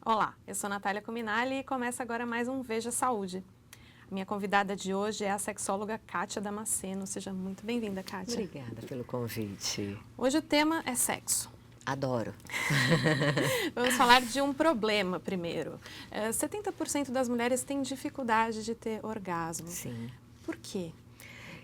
Olá, eu sou Natália Cuminali e começa agora mais um Veja Saúde. A minha convidada de hoje é a sexóloga Kátia Damasceno. Seja muito bem-vinda, Kátia. Obrigada pelo convite. Hoje o tema é sexo. Adoro. Vamos falar de um problema primeiro. 70% das mulheres têm dificuldade de ter orgasmo. Sim. Por quê?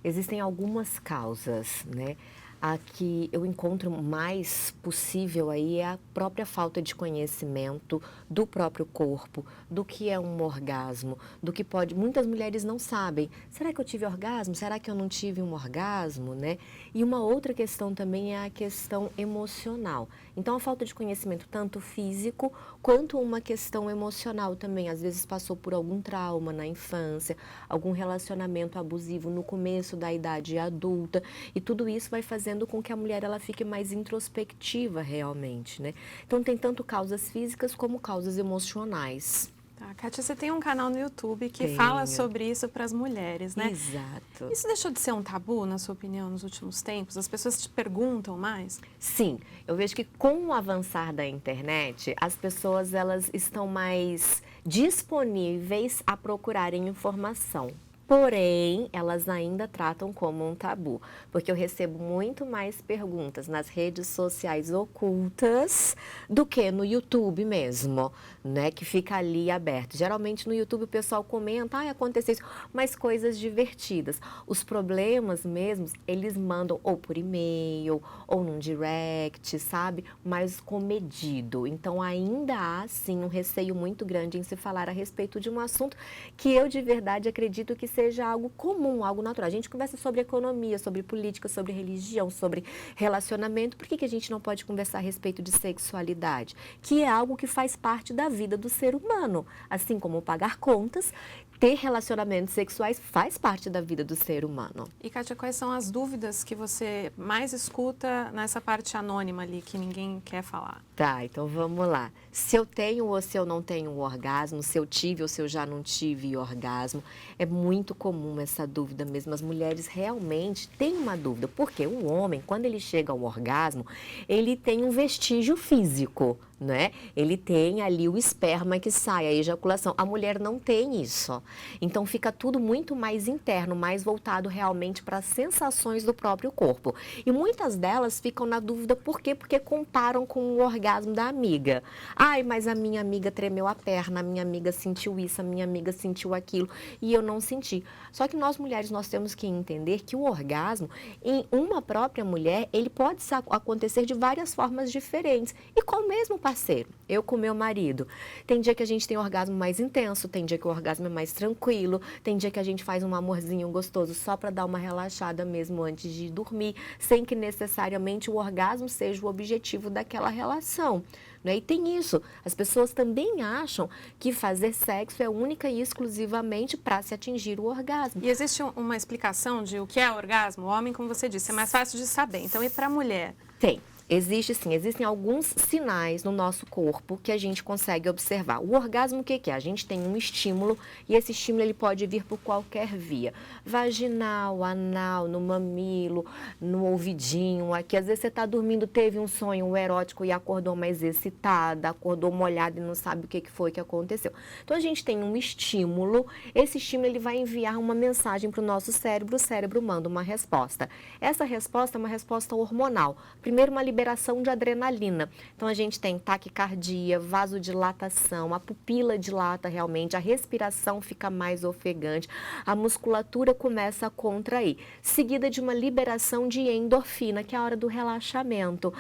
Existem algumas causas, né? A que eu encontro mais possível aí é a própria falta de conhecimento do próprio corpo, do que é um orgasmo, do que pode... Muitas mulheres não sabem, será que eu tive orgasmo? Será que eu não tive um orgasmo, né? E uma outra questão também é a questão emocional. Então, a falta de conhecimento tanto físico quanto uma questão emocional também. Às vezes passou por algum trauma na infância, algum relacionamento abusivo no começo da idade adulta, e tudo isso vai fazendo com que a mulher ela fique mais introspectiva realmente, né? Então tem tanto causas físicas como causas emocionais. Tá, Kátia, você tem um canal no YouTube que Tenho. fala sobre isso para as mulheres, né? Exato. Isso deixou de ser um tabu, na sua opinião, nos últimos tempos? As pessoas te perguntam mais? Sim, eu vejo que com o avançar da internet, as pessoas elas estão mais disponíveis a procurarem informação. Porém, elas ainda tratam como um tabu, porque eu recebo muito mais perguntas nas redes sociais ocultas do que no YouTube mesmo, né, que fica ali aberto. Geralmente no YouTube o pessoal comenta, aconteceu isso, mas coisas divertidas. Os problemas mesmos, eles mandam ou por e-mail, ou num direct, sabe, mais comedido. Então ainda há, sim, um receio muito grande em se falar a respeito de um assunto que eu de verdade acredito que seja algo comum, algo natural. A gente conversa sobre economia, sobre política, sobre religião, sobre relacionamento. Por que a gente não pode conversar a respeito de sexualidade? Que é algo que faz parte da vida do ser humano. Assim como pagar contas, ter relacionamentos sexuais faz parte da vida do ser humano. E, Kátia, quais são as dúvidas que você mais escuta nessa parte anônima ali, que ninguém quer falar? Tá, então vamos lá. Se eu tenho ou se eu não tenho um orgasmo, se eu tive ou se eu já não tive orgasmo, é muito comum essa dúvida mesmo. As mulheres realmente têm uma dúvida, porque o homem, quando ele chega ao orgasmo, ele tem um vestígio físico, né? Ele tem ali o esperma que sai, a ejaculação. A mulher não tem isso. Então fica tudo muito mais interno, mais voltado realmente para as sensações do próprio corpo. E muitas delas ficam na dúvida por quê? Porque comparam com o orgasmo da amiga. Ai, mas a minha amiga tremeu a perna, a minha amiga sentiu isso, a minha amiga sentiu aquilo e eu não senti. Só que nós mulheres, nós temos que entender que o orgasmo em uma própria mulher, ele pode acontecer de várias formas diferentes. E com o mesmo parceiro, eu com meu marido. Tem dia que a gente tem orgasmo mais intenso, tem dia que o orgasmo é mais tranquilo, tem dia que a gente faz um amorzinho gostoso só para dar uma relaxada mesmo antes de dormir, sem que necessariamente o orgasmo seja o objetivo daquela relação. Né? E tem isso, as pessoas também acham que fazer sexo é única e exclusivamente para se atingir o orgasmo. E existe uma explicação de o que é orgasmo? O homem, como você disse, é mais fácil de saber. Então, e para a mulher? Tem. Existe sim, existem alguns sinais no nosso corpo que a gente consegue observar. O orgasmo o que é? A gente tem um estímulo e esse estímulo ele pode vir por qualquer via. Vaginal, anal, no mamilo, no ouvidinho. Aqui às vezes você está dormindo, teve um sonho erótico e acordou mais excitada, acordou molhada e não sabe o que foi que aconteceu. Então a gente tem um estímulo, esse estímulo ele vai enviar uma mensagem para o nosso cérebro, o cérebro manda uma resposta. Essa resposta é uma resposta hormonal. Primeiro uma liberação de adrenalina. Então, a gente tem taquicardia, vasodilatação, a pupila dilata realmente, a respiração fica mais ofegante, a musculatura começa a contrair, seguida de uma liberação de endorfina, que é a hora do relaxamento.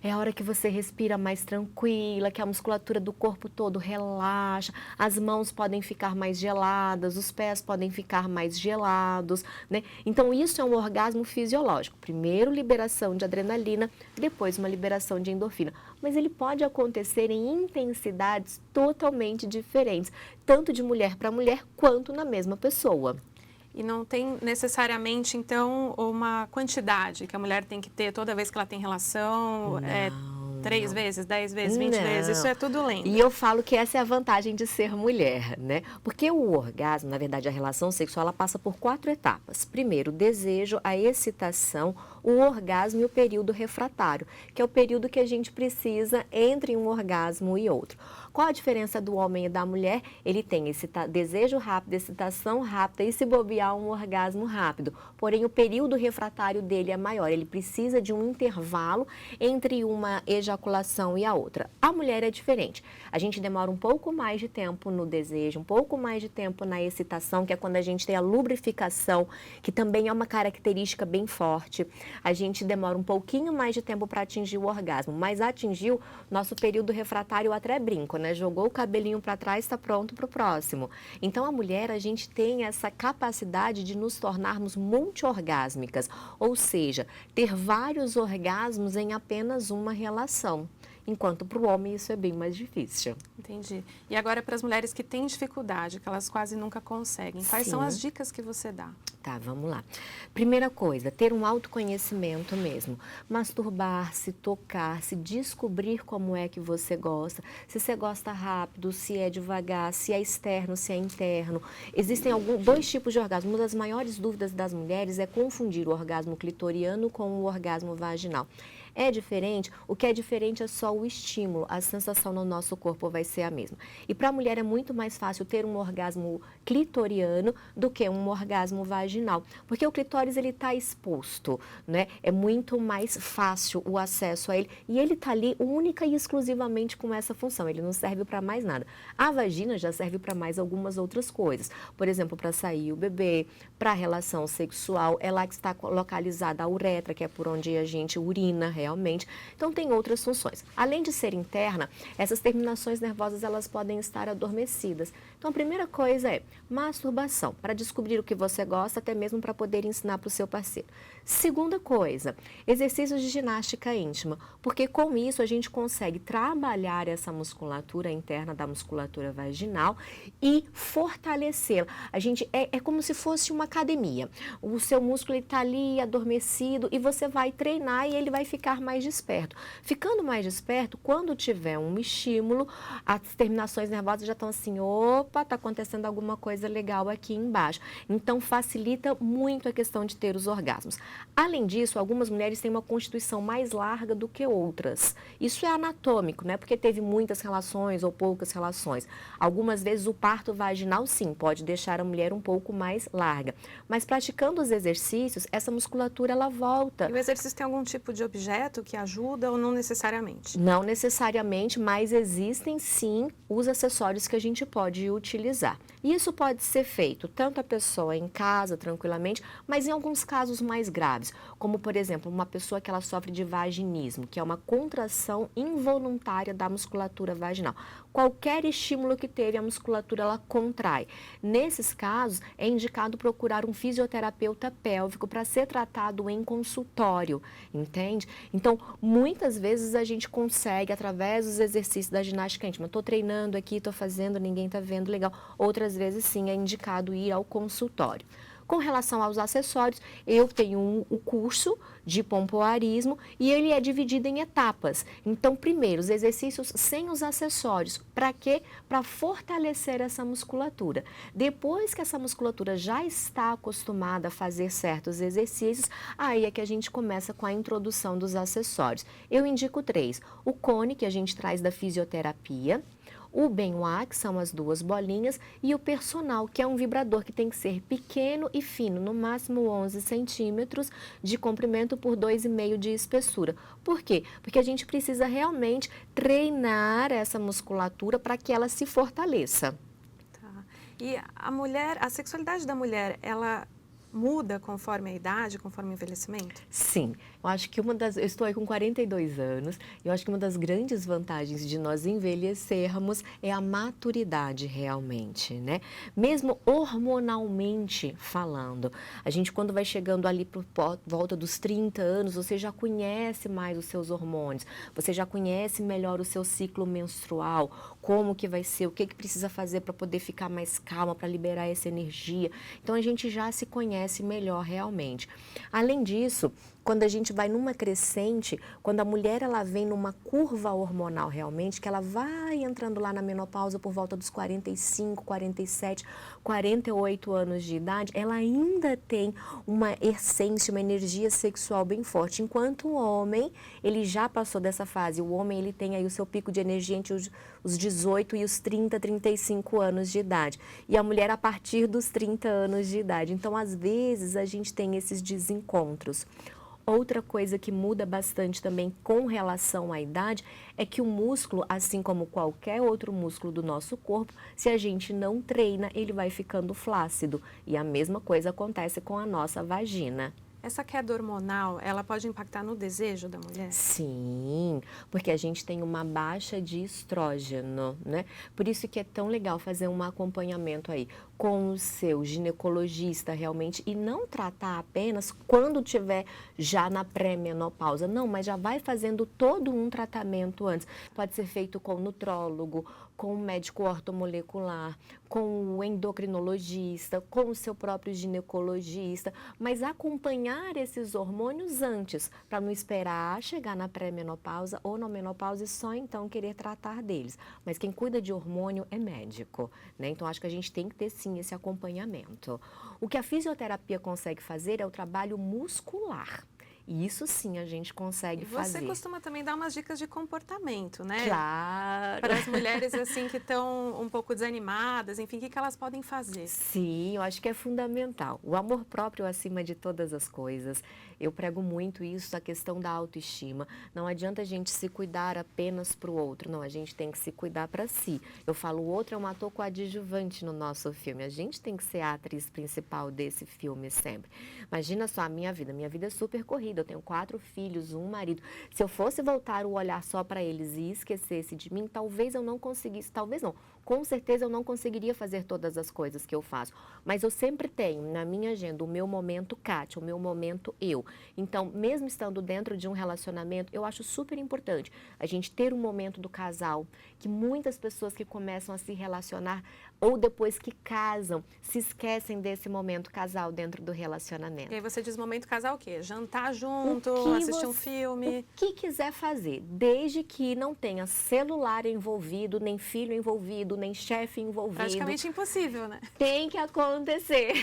É a hora que você respira mais tranquila, que a musculatura do corpo todo relaxa, as mãos podem ficar mais geladas, os pés podem ficar mais gelados, né? Então, isso é um orgasmo fisiológico. Primeiro, liberação de adrenalina, depois uma liberação de endorfina, mas ele pode acontecer em intensidades totalmente diferentes, tanto de mulher para mulher quanto na mesma pessoa. E não tem necessariamente, então, uma quantidade que a mulher tem que ter toda vez que ela tem relação? Não. 3 vezes, 10 vezes, 20 vezes, isso é tudo lento. E eu falo que essa é a vantagem de ser mulher, né? Porque o orgasmo, na verdade, a relação sexual, ela passa por 4 etapas. Primeiro, o desejo, a excitação, o orgasmo e o período refratário, que é o período que a gente precisa entre um orgasmo e outro. Qual a diferença do homem e da mulher? Ele tem esse desejo rápido, excitação rápida e, se bobear, um orgasmo rápido. Porém, o período refratário dele é maior. Ele precisa de um intervalo entre uma ejaculação e a outra. A mulher é diferente. A gente demora um pouco mais de tempo no desejo, um pouco mais de tempo na excitação, que é quando a gente tem a lubrificação, que também é uma característica bem forte. A gente demora um pouquinho mais de tempo para atingir o orgasmo, mas atingiu nosso período refratário, eu até brinco, né? Jogou o cabelinho para trás, está pronto para o próximo. Então, a mulher, a gente tem essa capacidade de nos tornarmos multiorgásmicas, ou seja, ter vários orgasmos em apenas uma relação. Enquanto para o homem isso é bem mais difícil. Entendi. E agora para as mulheres que têm dificuldade, que elas quase nunca conseguem, quais são as dicas que você dá? Tá, vamos lá. Primeira coisa, ter um autoconhecimento mesmo. Masturbar-se, tocar-se, descobrir como é que você gosta. Se você gosta rápido, se é devagar, se é externo, se é interno. Existem dois tipos de orgasmo. Uma das maiores dúvidas das mulheres é confundir o orgasmo clitoriano com o orgasmo vaginal. É diferente, o que é diferente é só o estímulo, a sensação no nosso corpo vai ser a mesma. E para a mulher é muito mais fácil ter um orgasmo clitoriano do que um orgasmo vaginal, porque o clitóris ele está exposto, né? É muito mais fácil o acesso a ele e ele está ali única e exclusivamente com essa função, ele não serve para mais nada. A vagina já serve para mais algumas outras coisas, por exemplo, para sair o bebê, para a relação sexual, é lá que está localizada a uretra, que é por onde a gente urina realmente. Então, tem outras funções. Além de ser interna, essas terminações nervosas, elas podem estar adormecidas. Então, a primeira coisa é masturbação, para descobrir o que você gosta, até mesmo para poder ensinar para o seu parceiro. Segunda coisa, exercícios de ginástica íntima, porque com isso a gente consegue trabalhar essa musculatura interna da musculatura vaginal e fortalecê-la. A gente é como se fosse uma academia. O seu músculo está ali adormecido e você vai treinar e ele vai ficar mais desperto. Ficando mais desperto, quando tiver um estímulo, as terminações nervosas já estão assim, opa, está acontecendo alguma coisa legal aqui embaixo. Então, facilita muito a questão de ter os orgasmos. Além disso, algumas mulheres têm uma constituição mais larga do que outras. Isso é anatômico, né? Porque teve muitas relações ou poucas relações. Algumas vezes o parto vaginal, sim, pode deixar a mulher um pouco mais larga. Mas praticando os exercícios, essa musculatura, ela volta. E o exercício tem algum tipo de objeto que ajuda ou não necessariamente? Não necessariamente, mas existem sim os acessórios que a gente pode utilizar. E isso pode ser feito tanto a pessoa em casa, tranquilamente, mas em alguns casos mais graves, como por exemplo, uma pessoa que ela sofre de vaginismo, que é uma contração involuntária da musculatura vaginal. Qualquer estímulo que teve, a musculatura ela contrai. Nesses casos, é indicado procurar um fisioterapeuta pélvico para ser tratado em consultório, entende? Então, muitas vezes a gente consegue, através dos exercícios da ginástica íntima, estou treinando aqui, estou fazendo, ninguém está vendo, legal. Outras vezes, sim, é indicado ir ao consultório. Com relação aos acessórios, eu tenho o curso de pompoarismo e ele é dividido em etapas. Então, primeiro, os exercícios sem os acessórios. Para quê? Para fortalecer essa musculatura. Depois que essa musculatura já está acostumada a fazer certos exercícios, aí é que a gente começa com a introdução dos acessórios. Eu indico 3. O cone, que a gente traz da fisioterapia. O Benoit, que são as 2 bolinhas, e o personal, que é um vibrador que tem que ser pequeno e fino, no máximo 11 centímetros de comprimento por 2,5 de espessura. Por quê? Porque a gente precisa realmente treinar essa musculatura para que ela se fortaleça. Tá. E a sexualidade da mulher, ela muda conforme a idade, conforme o envelhecimento? Sim, eu acho que eu estou aí com 42 anos, e eu acho que uma das grandes vantagens de nós envelhecermos é a maturidade realmente, né? Mesmo hormonalmente falando, a gente quando vai chegando ali por volta dos 30 anos, você já conhece mais os seus hormônios, você já conhece melhor o seu ciclo menstrual, como que vai ser, o que precisa fazer para poder ficar mais calma, para liberar essa energia. Então, a gente já se conhece melhor realmente. Além disso, quando a gente vai numa crescente, quando a mulher ela vem numa curva hormonal realmente, que ela vai entrando lá na menopausa por volta dos 45, 47, 48 anos de idade, ela ainda tem uma essência, uma energia sexual bem forte, enquanto o homem, ele já passou dessa fase. O homem, ele tem aí o seu pico de energia entre os 18 e os 30, 35 anos de idade. E a mulher a partir dos 30 anos de idade. Então, às vezes, a gente tem esses desencontros. Outra coisa que muda bastante também com relação à idade é que o músculo, assim como qualquer outro músculo do nosso corpo, se a gente não treina, ele vai ficando flácido. E a mesma coisa acontece com a nossa vagina. Essa queda hormonal, ela pode impactar no desejo da mulher? Sim, porque a gente tem uma baixa de estrógeno, né? Por isso que é tão legal fazer um acompanhamento aí com o seu ginecologista realmente e não tratar apenas quando tiver já na pré-menopausa. Não, mas já vai fazendo todo um tratamento antes. Pode ser feito com o nutrólogo, com o médico ortomolecular, com o endocrinologista, com o seu próprio ginecologista, mas acompanhar esses hormônios antes, para não esperar chegar na pré-menopausa ou na menopausa e só então querer tratar deles. Mas quem cuida de hormônio é médico, né? Então acho que a gente tem que ter sim esse acompanhamento. O que a fisioterapia consegue fazer é o trabalho muscular. E isso sim a gente consegue fazer. Você costuma também dar umas dicas de comportamento, né? Claro. Para as mulheres assim que estão um pouco desanimadas, enfim, o que elas podem fazer? Sim, eu acho que é fundamental. O amor próprio acima de todas as coisas. Eu prego muito isso, a questão da autoestima. Não adianta a gente se cuidar apenas para o outro, não, a gente tem que se cuidar para si. Eu falo, o outro é um ator coadjuvante no nosso filme. A gente tem que ser a atriz principal desse filme sempre. Imagina só a minha vida é super corrida. Eu tenho 4 filhos, um marido. Se eu fosse voltar o olhar só para eles e esquecesse de mim, talvez eu não conseguisse, talvez não. Com certeza eu não conseguiria fazer todas as coisas que eu faço. Mas eu sempre tenho na minha agenda o meu momento Kátia, o meu momento eu. Então, mesmo estando dentro de um relacionamento, eu acho super importante a gente ter um momento do casal, que muitas pessoas que começam a se relacionar ou depois que casam, se esquecem desse momento casal dentro do relacionamento. E aí você diz momento casal o quê? Jantar junto, assistir um filme? O que quiser fazer, desde que não tenha celular envolvido, nem filho envolvido, nem chefe envolvido. Praticamente impossível, né? Tem que acontecer.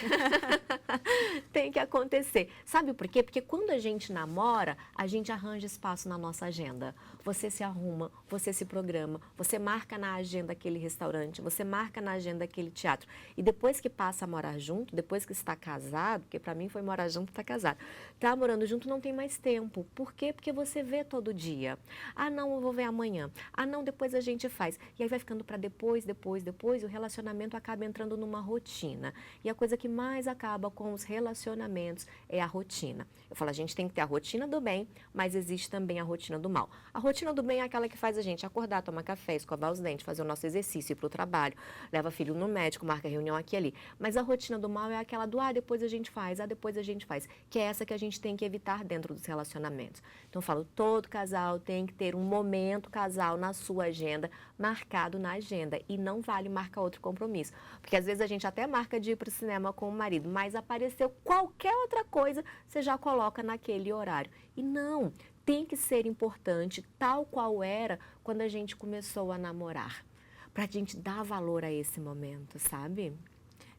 Tem que acontecer. Sabe por quê? Porque quando a gente namora, a gente arranja espaço na nossa agenda. Você se arruma, você se programa, você marca na agenda aquele restaurante, você marca na agenda aquele teatro. E depois que passa a morar junto, depois que está casado, porque para mim foi morar junto e estar casado, tá morando junto não tem mais tempo. Por quê? Porque você vê todo dia. Ah, não, eu vou ver amanhã. Ah, não, depois a gente faz. E aí vai ficando para depois, e o relacionamento acaba entrando numa rotina. E a coisa que mais acaba com os relacionamentos é a rotina. Eu falo, a gente tem que ter a rotina do bem, mas existe também a rotina do mal. A rotina do bem é aquela que faz a gente acordar, tomar café, escovar os dentes, fazer o nosso exercício, ir para o trabalho, leva filho no médico, marca reunião aqui e ali. Mas a rotina do mal é aquela do, depois a gente faz, depois a gente faz, que é essa que a gente tem que evitar dentro dos relacionamentos. Então eu falo, todo casal tem que ter um momento casal na sua agenda, marcado na agenda, e não vale marcar outro compromisso. Porque às vezes a gente até marca de ir para o cinema com o marido, mas apareceu qualquer outra coisa, você já coloca naquele horário. E não, tem que ser importante, tal qual era quando a gente começou a namorar, para a gente dar valor a esse momento, sabe?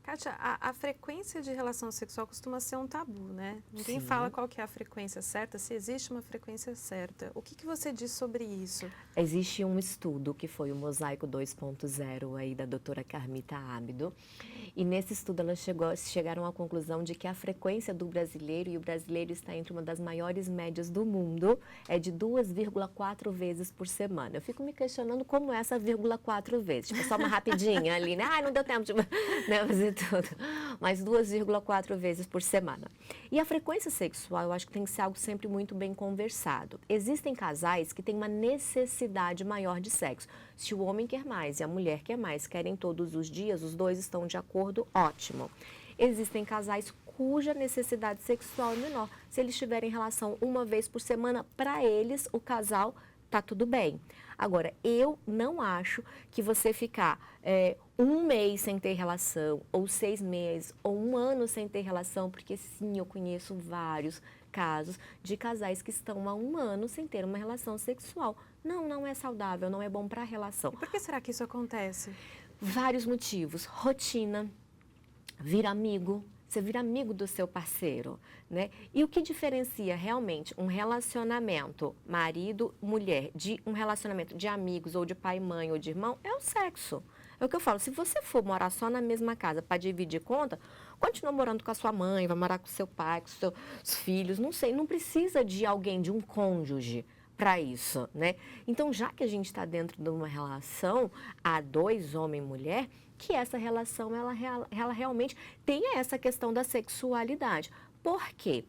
Kátia, a frequência de relação sexual costuma ser um tabu, né? Ninguém Sim. fala qual que é a frequência certa, se existe uma frequência certa. O que você diz sobre isso? Existe um estudo que foi o Mosaico 2.0 aí da doutora Carmita Ábido, e nesse estudo elas chegaram à conclusão de que a frequência do brasileiro, e o brasileiro está entre uma das maiores médias do mundo, é de 2,4 vezes por semana. Eu fico me questionando como é essa 0,4 vezes, tipo, só uma rapidinha ali, né? Não deu tempo de fazer tudo, mas 2,4 vezes por semana. E a frequência sexual, eu acho que tem que ser algo sempre muito bem conversado. Existem casais que têm uma necessidade maior de sexo. Se o homem quer mais e a mulher quer mais, querem todos os dias, os dois estão de acordo, ótimo. Existem casais cuja necessidade sexual é menor. Se eles tiverem relação uma vez por semana, para eles, o casal tá tudo bem. Agora, eu não acho que você ficar um mês sem ter relação, ou 6 meses, ou 1 ano sem ter relação, porque sim, eu conheço vários casos de casais que estão há 1 ano sem ter uma relação sexual. Não, não é saudável, não é bom para a relação. E por que será que isso acontece? Vários motivos. Rotina, vira amigo, você vira amigo do seu parceiro, né? E o que diferencia realmente um relacionamento marido-mulher de um relacionamento de amigos ou de pai, mãe ou de irmão é o sexo. É o que eu falo, se você for morar só na mesma casa para dividir conta, continua morando com a sua mãe, vai morar com seu pai, com seus filhos, não sei, não precisa de alguém, de um cônjuge para isso, né? Então, já que a gente está dentro de uma relação a 2, homem e mulher, que essa relação, ela realmente tenha essa questão da sexualidade. Por quê?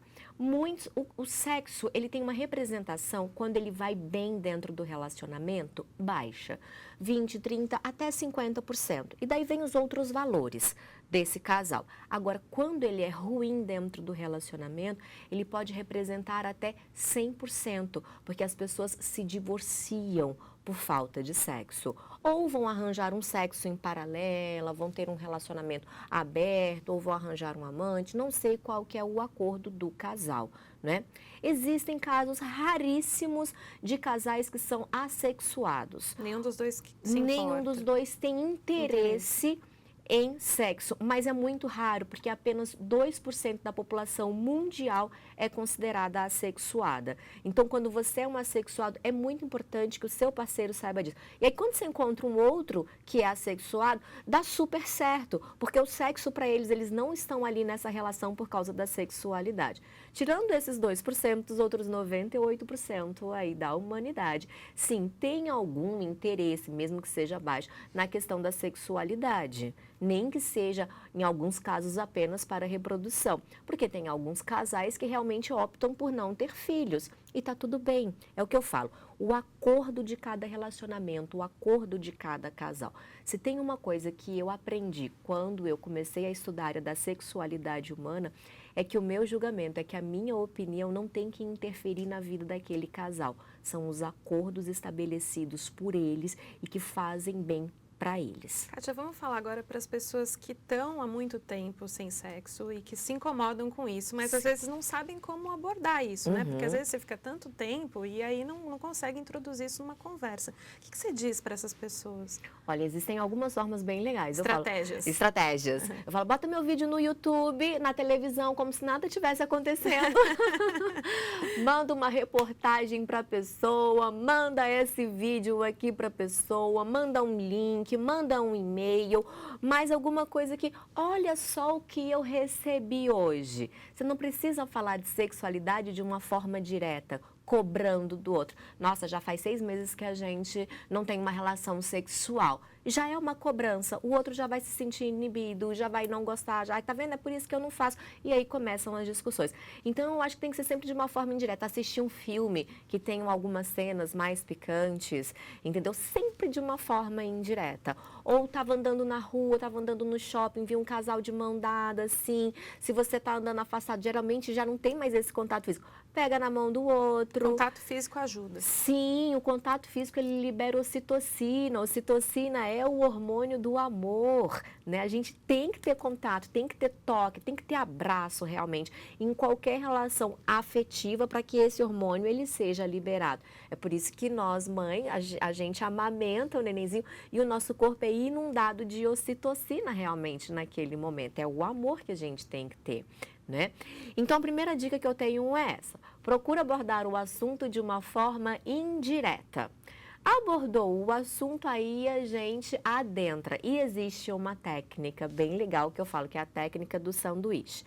O sexo, ele tem uma representação, quando ele vai bem dentro do relacionamento, baixa. 20, 30, até 50%. E daí vem os outros valores desse casal. Agora, quando ele é ruim dentro do relacionamento, ele pode representar até 100%, porque as pessoas se divorciam por falta de sexo. Ou vão arranjar um sexo em paralelo, vão ter um relacionamento aberto, ou vão arranjar um amante, não sei qual que é o acordo do casal, né? Existem casos raríssimos de casais que são assexuados. Nenhum dos dois se Nenhum importa. dos dois tem interesse em sexo, mas é muito raro, porque apenas 2% da população mundial é considerada assexuada. Então, quando você é um assexuado, é muito importante que o seu parceiro saiba disso. E aí, quando você encontra um outro que é assexuado, dá super certo, porque o sexo para eles, eles não estão ali nessa relação por causa da sexualidade. Tirando esses 2%, os outros 98% aí da humanidade, sim, tem algum interesse, mesmo que seja baixo, na questão da sexualidade. Nem que seja, em alguns casos, apenas para reprodução. Porque tem alguns casais que realmente optam por não ter filhos. E tá tudo bem, é o que eu falo. O acordo de cada relacionamento, o acordo de cada casal. Se tem uma coisa que eu aprendi quando eu comecei a estudar a área da sexualidade humana, é que o meu julgamento, é que a minha opinião não tem que interferir na vida daquele casal. São os acordos estabelecidos por eles e que fazem bem para eles. Kátia, vamos falar agora para as pessoas que estão há muito tempo sem sexo e que se incomodam com isso, mas às vezes não sabem como abordar isso, né? Porque às vezes você fica tanto tempo e aí não consegue introduzir isso numa conversa. O que você diz para essas pessoas? Olha, existem algumas formas bem legais. Estratégias. Estratégias. Eu falo, bota meu vídeo no YouTube, na televisão, como se nada tivesse acontecendo. Manda uma reportagem para a pessoa, manda esse vídeo aqui para a pessoa, manda um link, manda um e-mail, mais alguma coisa que, olha só o que eu recebi hoje. Você não precisa falar de sexualidade de uma forma direta, cobrando do outro. Nossa, já faz 6 meses que a gente não tem uma relação sexual. Já é uma cobrança, o outro já vai se sentir inibido, já vai não gostar, já, tá vendo? É por isso que eu não faço. E aí começam as discussões. Então, eu acho que tem que ser sempre de uma forma indireta. Assistir um filme que tenha algumas cenas mais picantes, entendeu? Sempre de uma forma indireta. Ou tava andando na rua, tava andando no shopping, viu um casal de mão dada, assim. Se você tá andando afastado, geralmente já não tem mais esse contato físico. Pega na mão do outro. Contato físico ajuda. Sim, o contato físico, ele libera ocitocina. Ocitocina é o hormônio do amor, né? A gente tem que ter contato, tem que ter toque, tem que ter abraço realmente em qualquer relação afetiva para que esse hormônio ele seja liberado. É por isso que nós, mãe, a gente amamenta o nenenzinho e o nosso corpo é inundado de ocitocina realmente naquele momento. É o amor que a gente tem que ter, né? Então, a primeira dica que eu tenho é essa. Procura abordar o assunto de uma forma indireta. Abordou o assunto, aí a gente adentra. E existe uma técnica bem legal que eu falo, que é a técnica do sanduíche.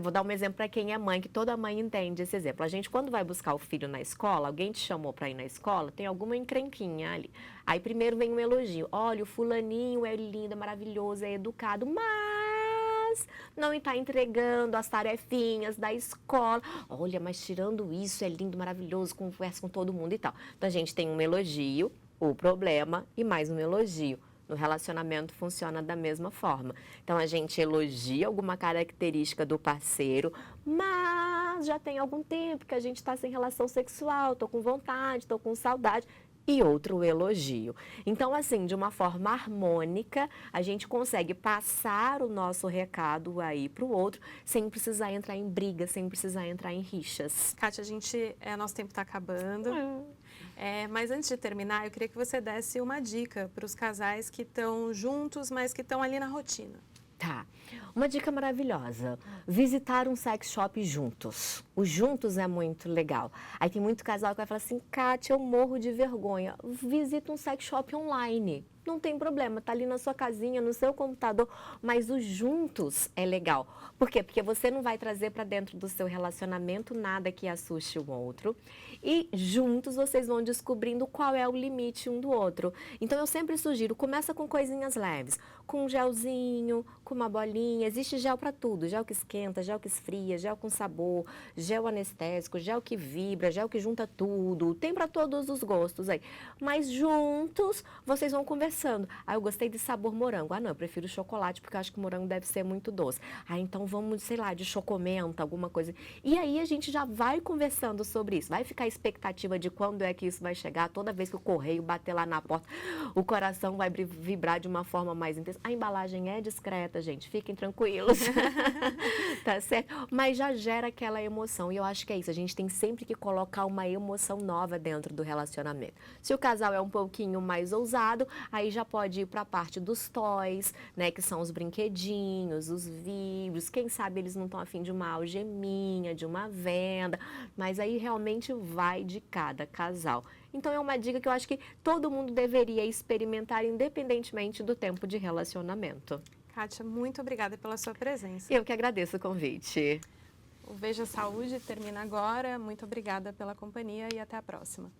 Vou dar um exemplo para quem é mãe, que toda mãe entende esse exemplo. A gente, quando vai buscar o filho na escola, alguém te chamou para ir na escola, tem alguma encrenquinha ali. Aí primeiro vem um elogio. Olha, o fulaninho é lindo, é maravilhoso, é educado, mas não está entregando as tarefinhas da escola. Olha, mas tirando isso, é lindo, maravilhoso, conversa com todo mundo e tal. Então, a gente tem um elogio, o problema e mais um elogio. No relacionamento funciona da mesma forma. Então, a gente elogia alguma característica do parceiro, mas já tem algum tempo que a gente está sem relação sexual, estou com vontade, estou com saudade. e outro elogio. Então, assim, de uma forma harmônica, a gente consegue passar o nosso recado aí para o outro, sem precisar entrar em briga, sem precisar entrar em rixas. Kátia, nosso tempo está acabando. Mas antes de terminar, eu queria que você desse uma dica para os casais que estão juntos, mas que estão ali na rotina. Tá. Uma dica maravilhosa, visitar um sex shop juntos. O juntos é muito legal. Aí tem muito casal que vai falar assim, Kátia, eu morro de vergonha. Visita um sex shop online. Não tem problema, tá ali na sua casinha, no seu computador, mas o juntos é legal. Por quê? Porque você não vai trazer para dentro do seu relacionamento nada que assuste o outro. E juntos vocês vão descobrindo qual é o limite um do outro. Então eu sempre sugiro, começa com coisinhas leves, com um gelzinho, com uma bolinha. Existe gel para tudo, gel que esquenta, gel que esfria, gel com sabor, gel anestésico, gel que vibra, gel que junta tudo. Tem para todos os gostos aí. Mas juntos vocês vão conversando. Ah, eu gostei de sabor morango. Ah, não, eu prefiro chocolate porque eu acho que o morango deve ser muito doce. Ah, então vamos, sei lá, de chocomenta, alguma coisa. E aí a gente já vai conversando sobre isso. Vai ficar a expectativa de quando é que isso vai chegar. Toda vez que o correio bater lá na porta, o coração vai vibrar de uma forma mais intensa. A embalagem é discreta, gente. Fiquem tranquilos. Tá certo? Mas já gera aquela emoção. E eu acho que é isso. A gente tem sempre que colocar uma emoção nova dentro do relacionamento. Se o casal é um pouquinho mais ousado, aí já pode ir para a parte dos toys, né, que são os brinquedinhos, os vibros. Quem sabe eles não estão a fim de uma algeminha, de uma venda, mas aí realmente vai de cada casal. Então é uma dica que eu acho que todo mundo deveria experimentar, independentemente do tempo de relacionamento. Kátia, muito obrigada pela sua presença. Eu que agradeço o convite. O Veja Saúde termina agora. Muito obrigada pela companhia e até a próxima.